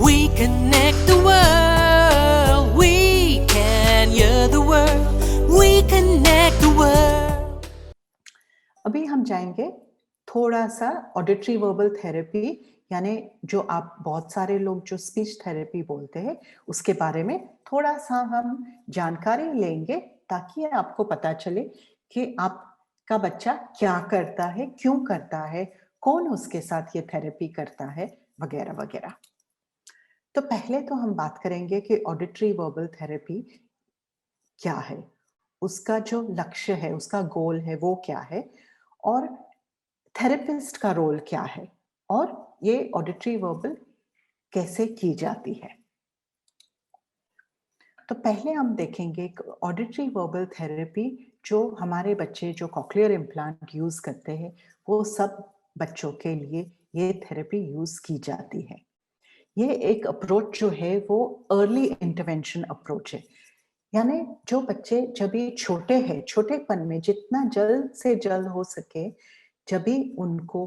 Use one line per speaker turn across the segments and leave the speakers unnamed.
We connect the world. We can hear the world. We connect the world.
अभी हम जाएंगे थोड़ा सा ऑडिटरी वर्बल थेरेपी, यानी जो आप बहुत सारे लोग जो स्पीच थेरेपी बोलते हैं उसके बारे में थोड़ा सा हम जानकारी लेंगे, ताकि आपको पता चले कि आपका बच्चा क्या करता है, क्यों करता है, कौन उसके साथ ये थेरेपी करता है, वगैरह वगैरह। तो पहले तो हम बात करेंगे कि ऑडिटरी वर्बल थेरेपी क्या है, उसका जो लक्ष्य है, उसका गोल है वो क्या है, और थेरेपिस्ट का रोल क्या है, और ये ऑडिटरी वर्बल कैसे की जाती है। तो पहले हम देखेंगे ऑडिटरी वर्बल थेरेपी जो हमारे बच्चे जो कॉक्लियर इम्प्लांट यूज करते हैं वो सब बच्चों के लिए ये थेरेपी यूज की जाती है। ये एक अप्रोच जो है वो अर्ली इंटरवेंशन अप्रोच है, यानी जो बच्चे जब भी छोटे हैं, छोटेपन में जितना जल्द से जल्द हो सके, जब भी उनको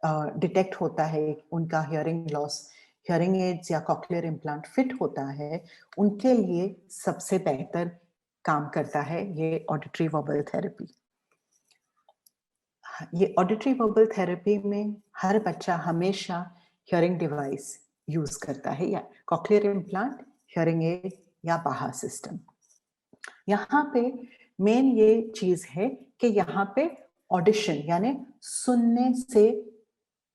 डिटेक्ट होता है उनका हियरिंग लॉस, हियरिंग एड्स या कॉक्लियर इम्प्लांट फिट होता है, उनके लिए सबसे बेहतर काम करता है ये ऑडिटरी वर्बल थेरेपी। ये ऑडिटरी वर्बल थेरेपी में हर बच्चा हमेशा हियरिंग डिवाइस यूज करता है, या कॉक्लियर इम्प्लांट, हियरिंग एड या बाहा सिस्टम। यहाँ पे मेन ये चीज है कि यहाँ पे ऑडिशन यानी सुनने से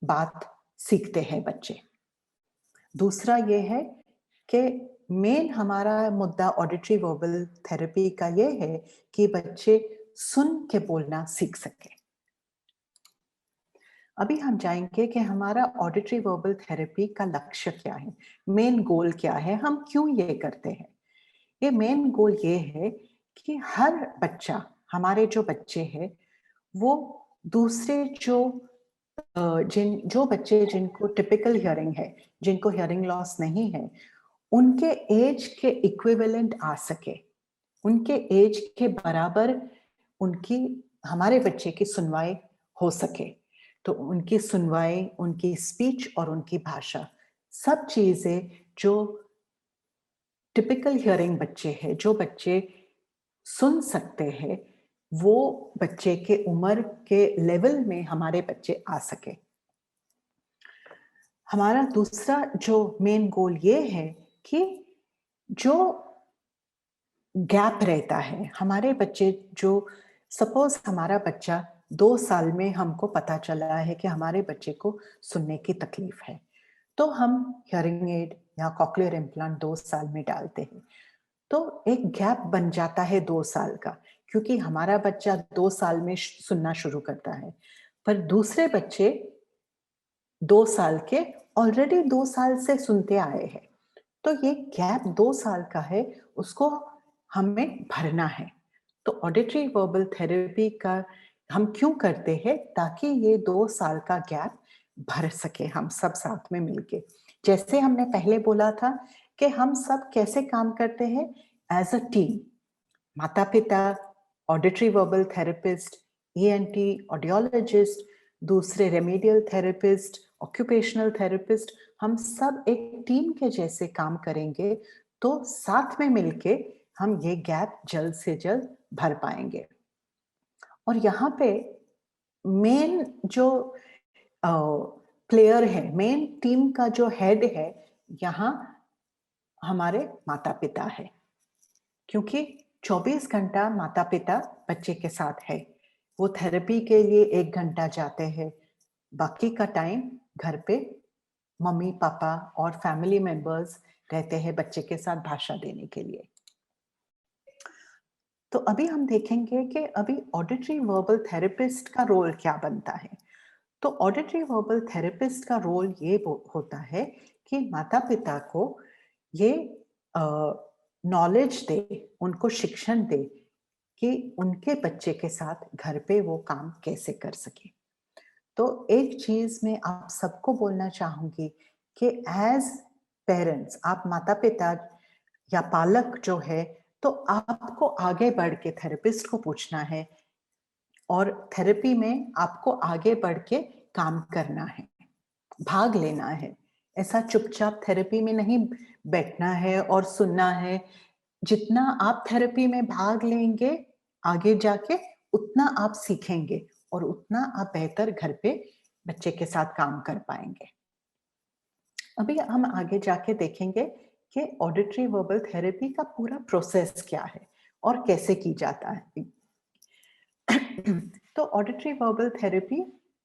बात सीखते हैं बच्चे। दूसरा ये है कि मेन हमारा मुद्दा ऑडिटरी वर्बल थेरेपी का ये है कि बच्चे सुन के बोलना सीख सके। अभी हम जाएंगे कि हमारा ऑडिटरी वर्बल थेरेपी का लक्ष्य क्या है, मेन गोल क्या है, हम क्यों ये करते हैं। ये मेन गोल ये है कि हर बच्चा, हमारे जो बच्चे हैं वो दूसरे जो बच्चे जिनको टिपिकल हियरिंग है, जिनको हियरिंग लॉस नहीं है, उनके एज के इक्विवेलेंट आ सके, उनके एज के बराबर उनकी, हमारे बच्चे की सुनवाई हो सके। तो उनकी सुनवाई, उनकी स्पीच और उनकी भाषा, सब चीजें जो टिपिकल हियरिंग बच्चे हैं, जो बच्चे सुन सकते हैं, वो बच्चे के उम्र के लेवल में हमारे बच्चे आ सके। हमारा दूसरा जो मेन गोल ये है कि जो गैप रहता है, हमारे बच्चे जो, सपोज हमारा बच्चा 2 साल में हमको पता चला है कि हमारे बच्चे को सुनने की तकलीफ है, तो हम हियरिंग एड या कॉक्लियर इम्प्लांट 2 साल में डालते हैं। तो एक गैप बन जाता है 2 साल का, क्योंकि हमारा बच्चा 2 साल में सुनना शुरू करता है, पर दूसरे बच्चे 2 साल के ऑलरेडी 2 साल से सुनते आए हैं। तो ये गैप 2 साल का है, उसको हमें भरना है। तो ऑडिटरी वर्बल थेरेपी का हम क्यों करते हैं, ताकि ये 2 साल का गैप भर सके हम सब साथ में मिलके। जैसे हमने पहले बोला था कि हम सब कैसे काम करते हैं एज अ टीम, माता पिता, auditory verbal therapist, ENT, audiologist, दूसरे रेमेडियल थेरेपिस्ट, ऑक्यूपेशनल थेरेपिस्ट, हम सब एक टीम के जैसे काम करेंगे तो साथ में मिलके हम ये गैप जल्द से जल्द भर पाएंगे। और यहाँ पे मेन जो प्लेयर है, मेन टीम का जो हेड है, यहाँ हमारे माता पिता है, क्योंकि 24 घंटा माता पिता बच्चे के साथ है। वो थेरेपी के लिए 1 घंटा जाते हैं, बाकी का टाइम घर पे मम्मी पापा और फैमिली मेंबर्स रहते हैं बच्चे के साथ भाषा देने के लिए। तो अभी हम देखेंगे कि अभी ऑडिटरी वर्बल थेरेपिस्ट का रोल क्या बनता है। तो ऑडिटरी वर्बल थेरेपिस्ट का रोल ये होता है कि माता पिता को ये नॉलेज दे, उनको शिक्षण दे कि उनके बच्चे के साथ घर पे वो काम कैसे कर सके। तो एक चीज मैं आप सबको बोलना चाहूंगी कि एज पेरेंट्स, आप माता पिता या पालक जो है, तो आपको आगे बढ़ के थेरेपिस्ट को पूछना है और थेरेपी में आपको आगे बढ़ के काम करना है, भाग लेना है। ऐसा चुपचाप थेरेपी में नहीं बैठना है और सुनना है। जितना आप थेरेपी में भाग लेंगे आगे जाके, उतना आप सीखेंगे और उतना आप बेहतर घर पे बच्चे के साथ काम कर पाएंगे। अभी हम आगे जाके देखेंगे कि ऑडिटरी वर्बल थेरेपी का पूरा प्रोसेस क्या है और कैसे की जाता है। तो ऑडिटरी वर्बल थेरेपी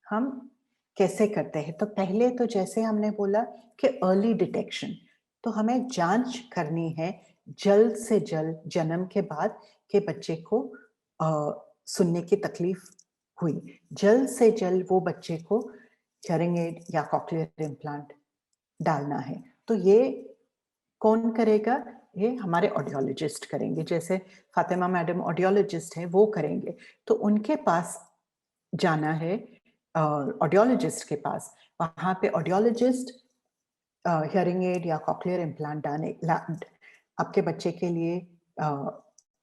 हम कैसे करते हैं? तो पहले तो जैसे हमने बोला कि अर्ली डिटेक्शन, तो हमें जांच करनी है जल्द से जल्द जन्म के बाद के बच्चे को सुनने की तकलीफ हुई, जल्द से जल्द वो बच्चे को हियरिंग एड या कॉक्लियर इम्प्लांट डालना है। तो ये कौन करेगा? ये हमारे ऑडियोलॉजिस्ट करेंगे। जैसे फातिमा मैडम ऑडियोलॉजिस्ट है, वो करेंगे। तो उनके पास जाना है, ऑडियोलॉजिस्ट के पास। वहाँ पे ऑडियोलॉजिस्ट हियरिंग एड या कॉक्लियर इम्प्लांट आपके बच्चे के लिए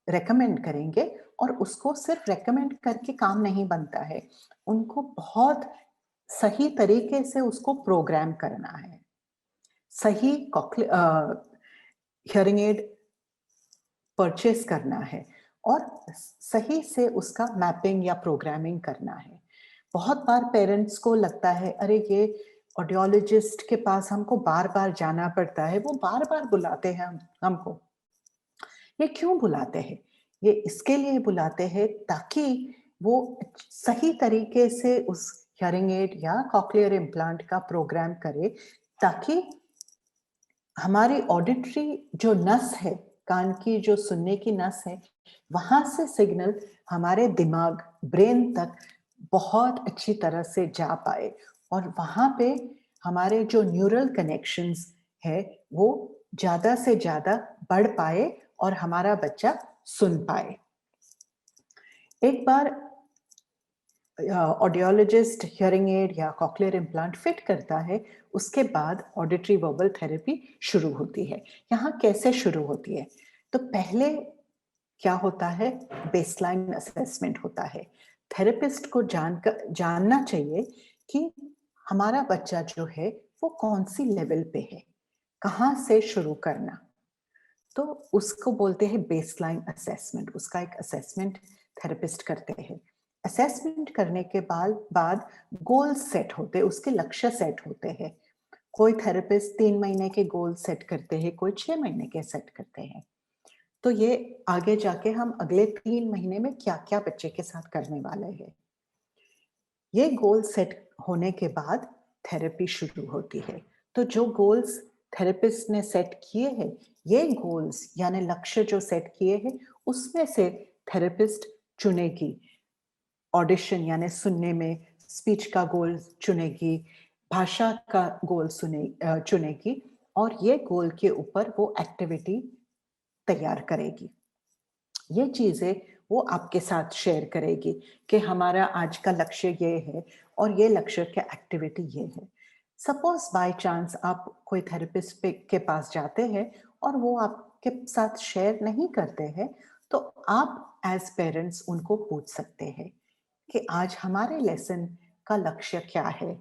रेकमेंड करेंगे। और उसको सिर्फ रेकमेंड करके काम नहीं बनता है, उनको बहुत सही तरीके से उसको प्रोग्राम करना है। सही हियरिंग एड परचेस करना है और सही से उसका मैपिंग या प्रोग्रामिंग करना है। बहुत बार पेरेंट्स को लगता है, अरे ये ऑडियोलॉजिस्ट के पास हमको बार बार जाना पड़ता है, वो बार बार बुलाते हैं हमको। ये क्यों बुलाते हैं? ये इसके लिए बुलाते हैं ताकि वो सही तरीके से उस हियरिंग एड या कॉक्लियर इम्प्लांट का प्रोग्राम करे, ताकि हमारी ऑडिटरी जो नस है, कान की जो सुनने की नस है, वहां से सिग्नल हमारे दिमाग, ब्रेन तक बहुत अच्छी तरह से जा पाए और वहां पे हमारे जो न्यूरल कनेक्शंस है वो ज्यादा से ज्यादा बढ़ पाए और हमारा बच्चा सुन पाए। एक बार ऑडियोलॉजिस्ट हियरिंग एड या कॉक्लियर इम्प्लांट फिट करता है, उसके बाद ऑडिटरी वर्बल थेरेपी शुरू होती है। यहाँ कैसे शुरू होती है? तो पहले क्या होता है? बेसलाइन असेसमेंट होता है। थेरेपिस्ट को जानना चाहिए कि हमारा बच्चा जो है वो कौन सी लेवल पे है, कहाँ से शुरू करना। तो उसको बोलते हैं बेसलाइन असेसमेंट। उसका एक असेसमेंट थेरेपिस्ट करते हैं। असेसमेंट करने के बाद गोल सेट होते हैं, उसके लक्ष्य सेट होते हैं। कोई थेरेपिस्ट 3 महीने के गोल सेट करते हैं, कोई 6 महीने के सेट करते हैं। तो ये आगे जाके हम अगले 3 महीने में क्या-क्या बच्चे के साथ करने वाले हैं। ये गोल सेट होने के बाद थेरेपी शुरू होती है। तो जो गोल्स थेरेपिस्ट ने सेट किए हैं, ये गोल्स यानी लक्ष्य जो सेट किए हैं, उसमें से थेरेपिस्ट चुनेगी। ऑडिशन यानी सुनने में स्पीच का गोल चुनेगी, भाषा का गोल चुनेगी और ये गोल के ऊपर वो एक्टिविटी तैयार करेगी। ये चीजें वो आपके साथ शेयर करेगी कि हमारा आज का लक्ष्य ये है और ये लक्ष्य का एक्टिविटी ये है। सपोज बाय चांस आप कोई थेरेपिस्ट के पास जाते हैं और वो आपके साथ शेयर नहीं करते हैं, तो आप एज पेरेंट्स उनको पूछ सकते हैं कि आज हमारे लेसन का लक्ष्य क्या है,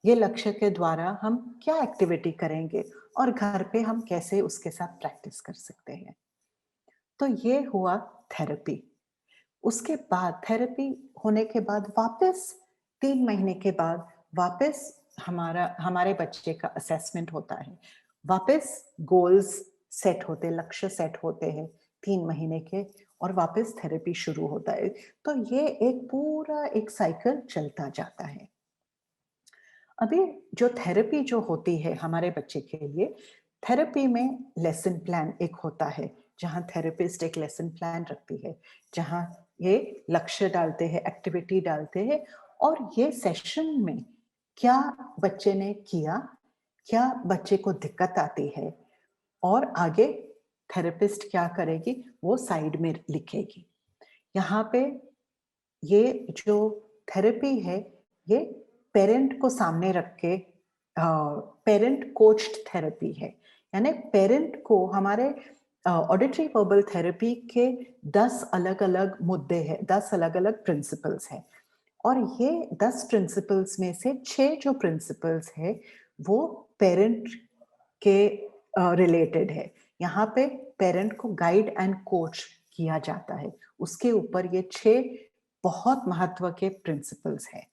ये लक्ष्य के द्वारा हम क्या एक्टिविटी करेंगे और घर पे हम कैसे उसके साथ प्रैक्टिस कर सकते हैं। तो ये हुआ थेरेपी। उसके बाद थेरेपी होने के बाद वापस 3 महीने के बाद वापस हमारे बच्चे का असेसमेंट होता है। वापस गोल्स सेट होते, लक्ष्य सेट होते हैं 3 महीने के और वापस थेरेपी शुरू होता है। तो ये एक पूरा एक साइकिल चलता जाता है। अभी जो थेरेपी जो होती है हमारे बच्चे के लिए, थेरेपी में लेसन प्लान एक होता है, जहाँ थेरेपिस्ट एक लेसन प्लान रखती है, जहाँ ये लक्ष्य डालते हैं, एक्टिविटी डालते हैं और ये सेशन में क्या बच्चे ने किया, क्या बच्चे को दिक्कत आती है और आगे थेरेपिस्ट क्या करेगी वो साइड में लिखेगी। यहाँ पे ये जो थेरेपी है ये पेरेंट को सामने रख के पेरेंट कोच्ड थेरेपी है। यानी पेरेंट को हमारे ऑडिटरी वर्बल थेरेपी के 10 अलग-अलग मुद्दे हैं, 10 अलग-अलग प्रिंसिपल्स हैं और ये 10 प्रिंसिपल्स में से 6 जो प्रिंसिपल्स है वो पेरेंट के रिलेटेड है। यहाँ पे पेरेंट को गाइड एंड कोच किया जाता है। उसके ऊपर ये 6 बहुत महत्व के प्रिंसिपल्स हैं।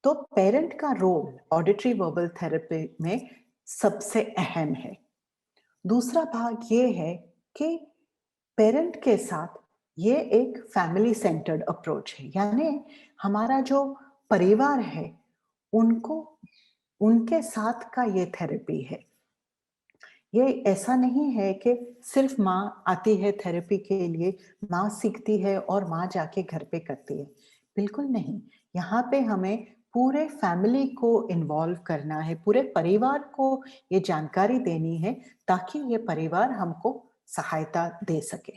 तो पेरेंट का रोल ऑडिटरी वर्बल थेरेपी में सबसे अहम है। दूसरा भाग ये है कि पेरेंट के साथ ये एक फैमिली सेंटर्ड अप्रोच है, यानी हमारा जो परिवार है उनको उनके साथ का ये थेरेपी है। ये ऐसा नहीं है कि सिर्फ माँ आती है थेरेपी के लिए, माँ सीखती है और माँ जाके घर पे करती है। बिल्कुल नहीं, यहाँ पे हमें पूरे फैमिली को इन्वॉल्व करना है, पूरे परिवार को ये जानकारी देनी है ताकि ये परिवार हमको सहायता दे सके।